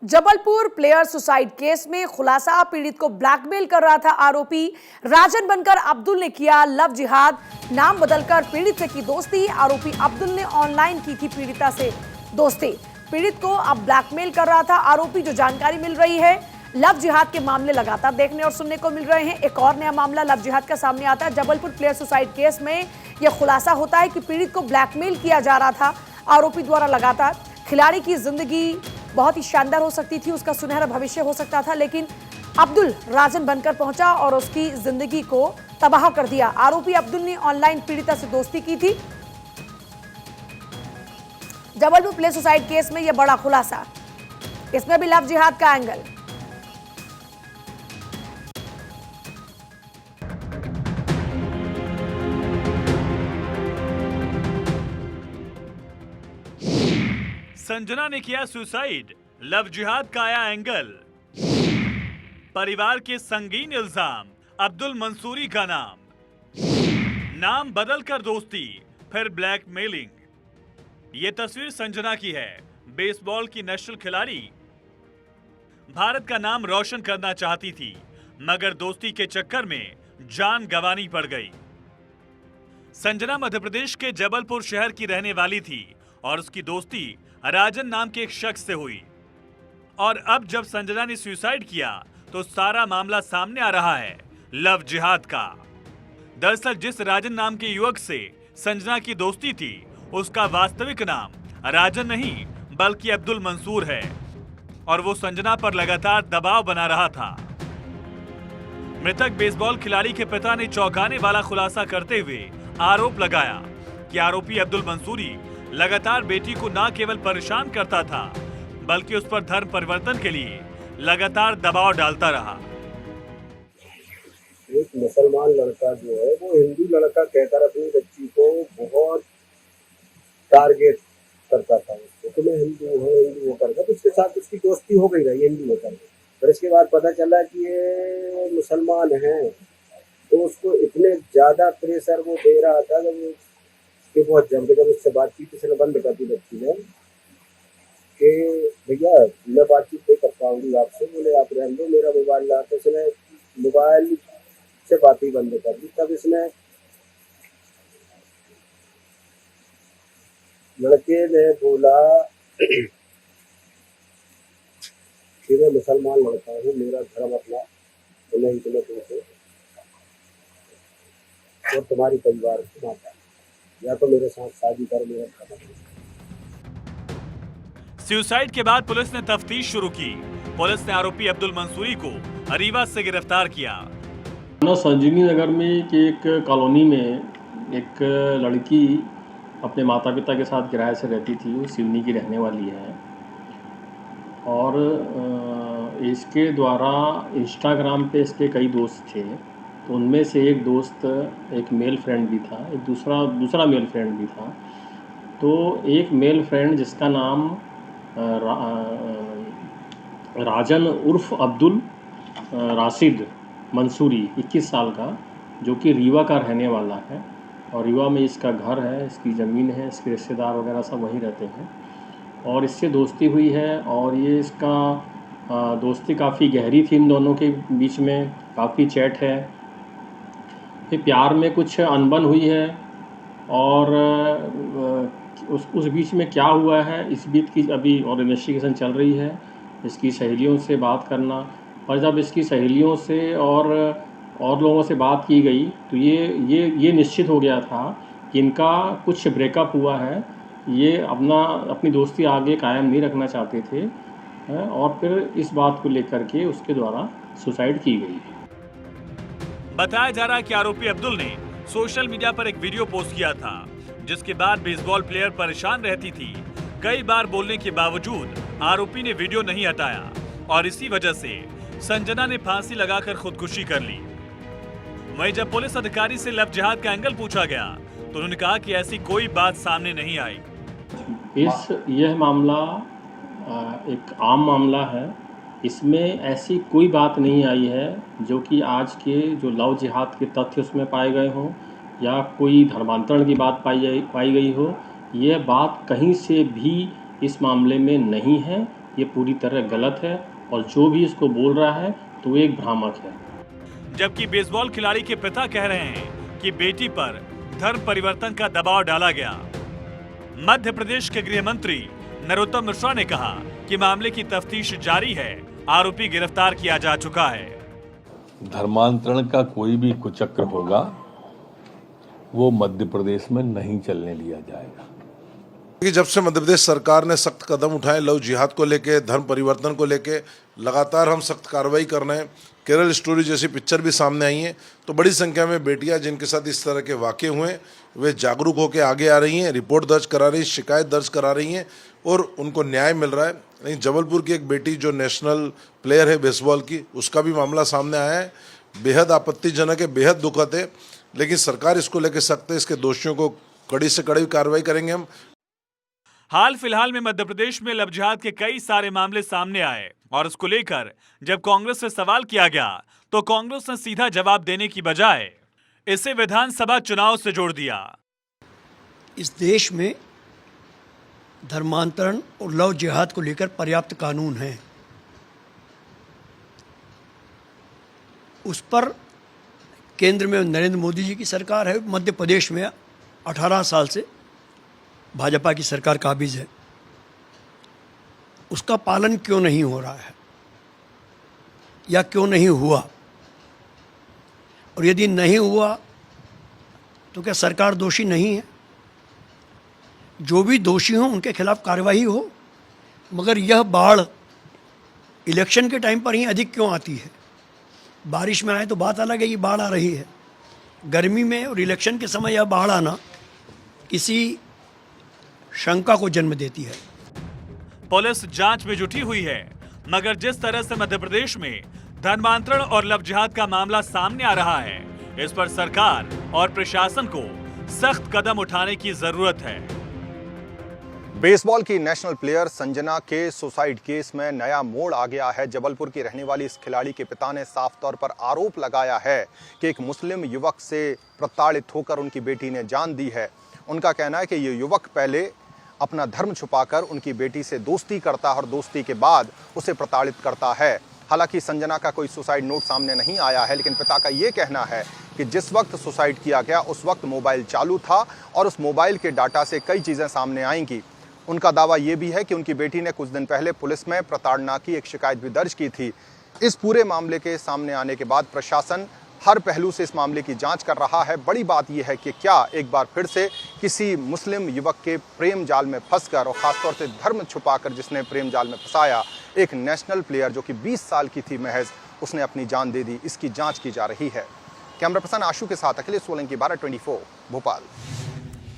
Jabalpur player suicide case में खुलासा, पीड़ित को ब्लैकमेल कर रहा था आरोपी। राजन बनकर अब्दुल ने किया लव जिहाद, नाम बदलकर पीड़ित से की दोस्ती। आरोपी अब्दुल ने ऑनलाइन की थी पीड़िता से दोस्ती। पीड़ित को अब ब्लैकमेल कर रहा था आरोपी। जो जानकारी मिल रही है, लव जिहाद के मामले लगातार देखने और सुनने को मिल रहे हैं। एक और नया मामला लव जिहाद का सामने आता है। जबलपुर प्लेयर सुसाइड केस में यह खुलासा होता है कि पीड़ित को ब्लैकमेल किया जा रहा था आरोपी द्वारा लगातार। खिलाड़ी की जिंदगी बहुत ही शानदार हो सकती थी, उसका सुनहरा भविष्य हो सकता था, लेकिन अब्दुल राजन बनकर पहुंचा और उसकी जिंदगी को तबाह कर दिया। आरोपी अब्दुल ने ऑनलाइन पीड़िता से दोस्ती की थी। जबलपुर प्लेयर सुसाइड केस में यह बड़ा खुलासा, इसमें भी लव जिहाद का एंगल। संजना ने किया सुसाइड, लव जिहाद का आया एंगल। परिवार के संगीन इल्जाम, अब्दुल मंसूरी का नाम बदलकर दोस्ती, फिर ब्लैकमेलिंग। ये तस्वीर संजना की है। बेसबॉल की नेशनल खिलाड़ी भारत का नाम रोशन करना चाहती थी, मगर दोस्ती के चक्कर में जान गंवानी पड़ गई। संजना मध्य प्रदेश के जबलपुर शहर की रहने वाली थी और उसकी दोस्ती राजन नाम के एक शख्स से हुई। और अब जब संजना ने सुसाइड किया तो सारा मामला सामने आ रहा है लव जिहाद का। दरअसल जिस राजन नाम के युवक से संजना की दोस्ती थी, उसका वास्तविक नाम राजन नहीं बल्कि अब्दुल मंसूर है और वो संजना पर लगातार दबाव बना रहा था। मृतक बेसबॉल खिलाड़ी के पिता ने चौंकाने वाला खुलासा करते हुए आरोप लगाया कि आरोपी अब्दुल मंसूरी लगातार बेटी को न केवल परेशान करता था, बल्कि उस पर धर्म परिवर्तन के लिए लगातार दबाव डालता रहा। एक मुसलमान लड़का जो है वो हिंदू लड़का कहकर अपनी बच्ची को बहुत टारगेट करता था उसको, तो मैं हिंदू हूँ करके, तो उसके साथ उसकी दोस्ती हो गई रही हिंदू होकर। फिर इसके बाद पता चला कि ये मुसलमान हैं, तो उसको इतने ज़्यादा प्रेशर वो दे रहा था जब कि बहुत जम के जब उससे बातचीत इसने बंद कर दी बच्ची ने कि भैया मैं बातचीत नहीं कर पाऊंगी आपसे, बोले आप रहने दो, मेरा मोबाइल ला। तो इसने मोबाइल से बात ही बंद कर दी। तब इसने लड़के ने बोला कि मैं मुसलमान लड़का हूँ, मेरा धर्म अपना तो नहीं, तुम्हें तुमसे और तुम्हारी परिवार की माता, या तो मेरे साथ शादी कर, मेरा खत्म। सुसाइड के बाद पुलिस ने तफ्तीश शुरू की। पुलिस ने आरोपी अब्दुल मंसूरी को रीवा से गिरफ्तार किया। संजीवनी नगर में की एक कॉलोनी में एक लड़की अपने माता पिता के साथ किराए से रहती थी। वो सिवनी की रहने वाली है और इसके द्वारा इंस्टाग्राम पे इसके कई दोस्त थे। तो उनमें से एक दोस्त एक मेल फ्रेंड भी था, एक दूसरा मेल फ्रेंड भी था। तो एक मेल फ्रेंड जिसका नाम राजन उर्फ अब्दुल राशिद मंसूरी 21 साल का, जो कि रीवा का रहने वाला है और रीवा में इसका घर है, इसकी ज़मीन है, इसके रिश्तेदार वगैरह सब वहीं रहते हैं और इससे दोस्ती हुई है। और ये इसका दोस्ती काफ़ी गहरी थी इन दोनों के बीच में, काफ़ी चैट है। फिर प्यार में कुछ अनबन हुई है और उस बीच में क्या हुआ है इस बीच की अभी और इन्वेस्टिगेशन चल रही है। इसकी सहेलियों से बात करना, और जब इसकी सहेलियों से और लोगों से बात की गई तो ये निश्चित हो गया था कि इनका कुछ ब्रेकअप हुआ है। ये अपनी दोस्ती आगे कायम नहीं रखना चाहते थे और फिर इस बात को लेकर के उसके द्वारा सुसाइड की गई। बताया जा रहा है कि आरोपी अब्दुल ने सोशल मीडिया पर एक वीडियो पोस्ट किया था, जिसके बाद बेसबॉल प्लेयर परेशान रहती थी। कई बार बोलने के बावजूद आरोपी ने वीडियो नहीं हटाया और इसी वजह से संजना ने फांसी लगाकर खुदकुशी कर ली। वहीं जब पुलिस अधिकारी से लव जिहाद का एंगल पूछा गया तो उन्होंने कहा कि ऐसी कोई बात सामने नहीं आई। यह मामला एक आम मामला है, इसमें ऐसी कोई बात नहीं आई है जो कि आज के जो लव जिहाद के तथ्य उसमें पाए गए हों या कोई धर्मांतरण की बात पाई गई हो। यह बात कहीं से भी इस मामले में नहीं है ये पूरी तरह गलत है और जो भी इसको बोल रहा है तो वो एक भ्रामक है। जबकि बेसबॉल खिलाड़ी के पिता कह रहे हैं कि बेटी पर धर्म परिवर्तन का दबाव डाला गया। मध्य प्रदेश के गृह मंत्री नरोत्तम मिश्रा ने कहा कि मामले की तफ्तीश जारी है, आरोपी गिरफ्तार किया जा चुका है। धर्मांतरण का कोई भी कुचक्र होगा वो मध्य प्रदेश में नहीं चलने दिया जाएगा। कि जब से मध्य प्रदेश सरकार ने सख्त कदम उठाए लव जिहाद को लेके, धर्म परिवर्तन को लेके, लगातार हम सख्त कार्रवाई कर रहे हैं। केरल स्टोरी जैसी पिक्चर भी सामने आई है, तो बड़ी संख्या में बेटियां जिनके साथ इस तरह के वाक़े हुए वे जागरूक होकर आगे आ रही हैं, रिपोर्ट दर्ज करा रही हैं, शिकायत दर्ज करा रही हैं और उनको न्याय मिल रहा है। लेकिन जबलपुर की एक बेटी जो नेशनल प्लेयर है बेसबॉल की, उसका भी मामला सामने आया है। बेहद आपत्तिजनक है, बेहद दुखद है, लेकिन सरकार इसको लेकर सख्त है। इसके दोषियों को कड़ी से कड़ी कार्रवाई करेंगे हम। हाल फिलहाल में मध्य प्रदेश में लव जिहाद के कई सारे मामले सामने आए और इसको लेकर जब कांग्रेस से सवाल किया गया तो कांग्रेस ने सीधा जवाब देने की बजाय इसे विधानसभा चुनाव से जोड़ दिया। इस देश में धर्मांतरण और लव जिहाद को लेकर पर्याप्त कानून हैं। उस पर केंद्र में नरेंद्र मोदी जी की सरकार है, मध्य प्रदेश में 18 साल से भाजपा की सरकार काबिज है। उसका पालन क्यों नहीं हो रहा है या क्यों नहीं हुआ, और यदि नहीं हुआ तो क्या सरकार दोषी नहीं है? जो भी दोषी हों उनके खिलाफ कार्रवाई हो, मगर यह बाढ़ इलेक्शन के टाइम पर ही अधिक क्यों आती है? बारिश में आए तो बात अलग है कि बाढ़ आ रही है, गर्मी में और इलेक्शन के समय यह बाढ़ आना किसी शंका को जन्म देती है। पुलिस जांच में जुटी हुई है, मगर जिस तरह से मध्य प्रदेश में धर्मांतरण और लव जिहाद का मामला सामने आ रहा है, इस पर सरकार और प्रशासन को सख्त कदम उठाने की जरूरत है। बेसबॉल की नेशनल प्लेयर संजना के सुसाइड केस में नया मोड़ आ गया है। जबलपुर की रहने वाली इस खिलाड़ी के पिता ने साफ तौर पर आरोप लगाया है कि एक मुस्लिम युवक से प्रताड़ित होकर उनकी बेटी ने जान दी है। उनका कहना है कि ये युवक पहले अपना धर्म छुपाकर उनकी बेटी से दोस्ती करता है और दोस्ती के बाद उसे प्रताड़ित करता है। हालांकि संजना का कोई सुसाइड नोट सामने नहीं आया है, लेकिन पिता का ये कहना है कि जिस वक्त सुसाइड किया गया उस वक्त मोबाइल चालू था और उस मोबाइल के डाटा से कई चीज़ें सामने आएंगी। उनका दावा ये भी है कि उनकी बेटी ने कुछ दिन पहले पुलिस में प्रताड़ना की एक शिकायत भी दर्ज की थी। इस पूरे मामले के सामने आने के बाद प्रशासन हर पहलू से इस मामले की जांच कर रहा है। बड़ी बात यह है कि क्या एक बार फिर से किसी मुस्लिम युवक के प्रेम जाल में फंसकर और खासतौर से धर्म छुपाकर जिसने प्रेम जाल में फंसाया एक नेशनल प्लेयर जो कि 20 साल की थी महज, उसने अपनी जान दे दी। इसकी जांच की जा रही है। कैमरा पर्सन आशु के साथ अखिलेश सोलंकी, 12/24 भोपाल।